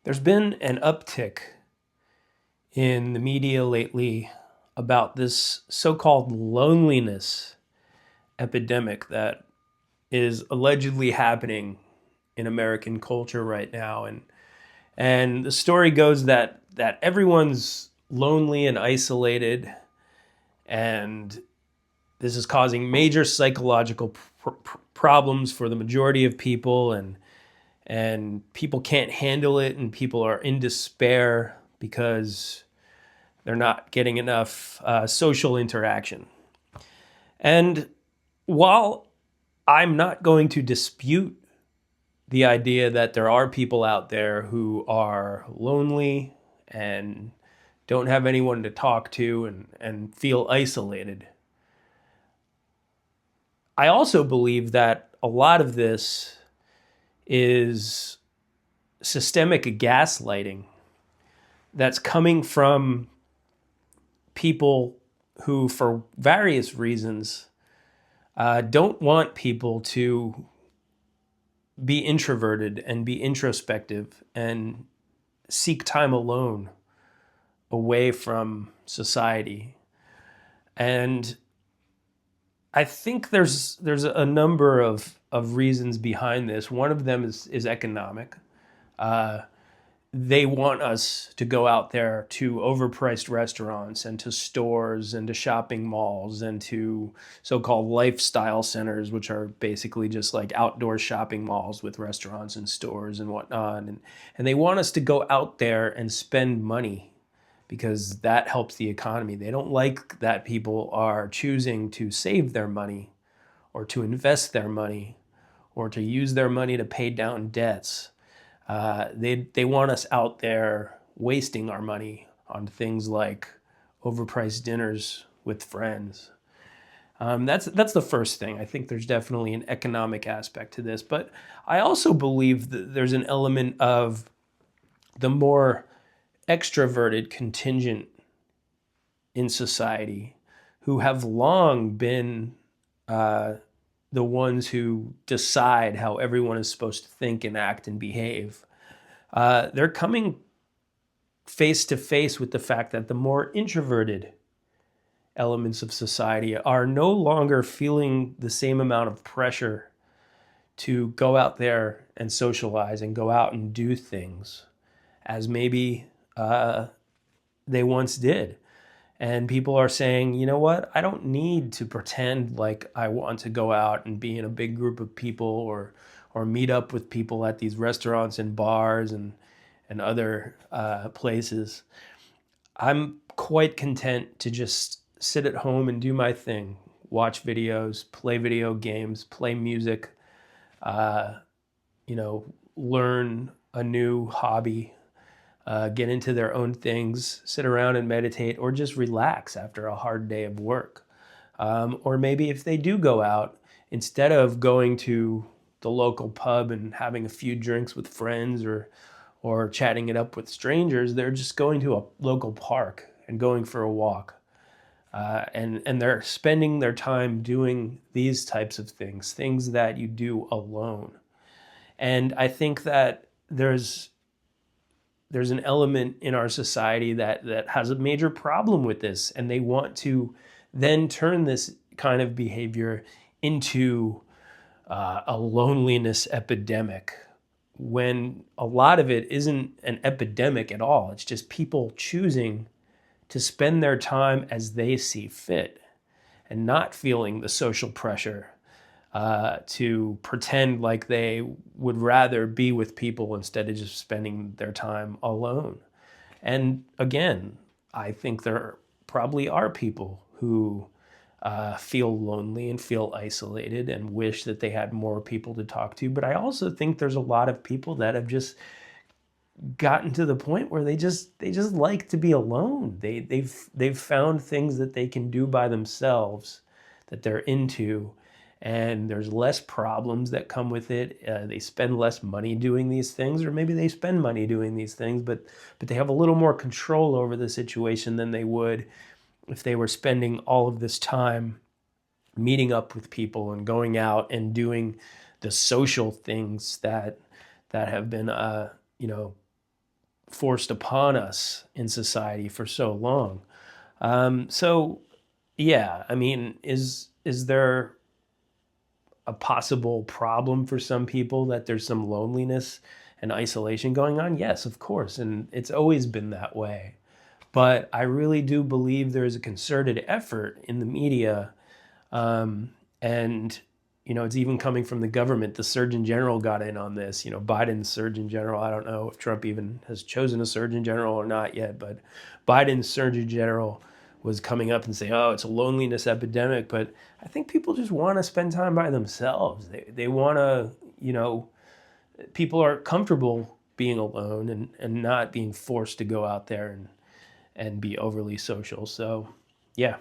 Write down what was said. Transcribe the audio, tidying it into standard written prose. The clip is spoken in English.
There's been an uptick in the media lately about this so-called loneliness epidemic that is allegedly happening in American culture right now. And the story goes that everyone's lonely and isolated, and this is causing major psychological problems for the majority of people, and people can't handle it, and people are in despair because they're not getting enough social interaction. And while I'm not going to dispute the idea that there are people out there who are lonely and don't have anyone to talk to and feel isolated, I also believe that a lot of this is systemic gaslighting that's coming from people who, for various reasons, don't want people to be introverted and be introspective and seek time alone away from society. And I think there's a number of reasons behind this. One of them is economic. Uh, they want us to go out there to overpriced restaurants and to stores and to shopping malls and to so-called lifestyle centers, which are basically just like outdoor shopping malls with restaurants and stores and whatnot. And they want us to go out there and spend money because that helps the economy. They don't like that people are choosing to save their money or to invest their money or to use their money to pay down debts. They want us out there wasting our money on things like overpriced dinners with friends. That's the first thing. I think there's definitely an economic aspect to this, but I also believe that there's an element of the more extroverted contingent in society who have long been the ones who decide how everyone is supposed to think and act and behave. They're coming face to face with the fact that the more introverted elements of society are no longer feeling the same amount of pressure to go out there and socialize and go out and do things as maybe they once did. And people are saying, you know what? I don't need to pretend like I want to go out and be in a big group of people or meet up with people at these restaurants and bars and other places. I'm quite content to just sit at home and do my thing, watch videos, play video games, play music, uh, learn a new hobby, get into their own things, sit around and meditate, or just relax after a hard day of work. Or maybe if they do go out, instead of going to the local pub and having a few drinks with friends or chatting it up with strangers, they're just going to a local park and going for a walk. And they're spending their time doing these types of things that you do alone. And I think that there's an element in our society that has a major problem with this, and they want to then turn this kind of behavior into a loneliness epidemic, when a lot of it isn't an epidemic at all. It's just people choosing to spend their time as they see fit and not feeling the social pressure to pretend like they would rather be with people instead of just spending their time alone. And again, I think there probably are people who feel lonely and feel isolated and wish that they had more people to talk to. But I also think there's a lot of people that have just gotten to the point where they just like to be alone. They've found things that they can do by themselves that they're into, and there's less problems that come with it. They spend less money doing these things, or maybe they spend money doing these things, but they have a little more control over the situation than they would if they were spending all of this time meeting up with people and going out and doing the social things that have been, you know, forced upon us in society for so long. So yeah, I mean, is there a possible problem for some people that there's some loneliness and isolation going on? Yes, of course, and it's always been that way. But I really do believe there is a concerted effort in the media, and it's even coming from the government. The Surgeon General got in on this. Biden's Surgeon General. I don't know if Trump even has chosen a Surgeon General or not yet, but Biden's Surgeon General was coming up and saying, "Oh, it's a loneliness epidemic." But I think people just want to spend time by themselves. They want to, people are comfortable being alone and not being forced to go out there and be overly social. So, yeah.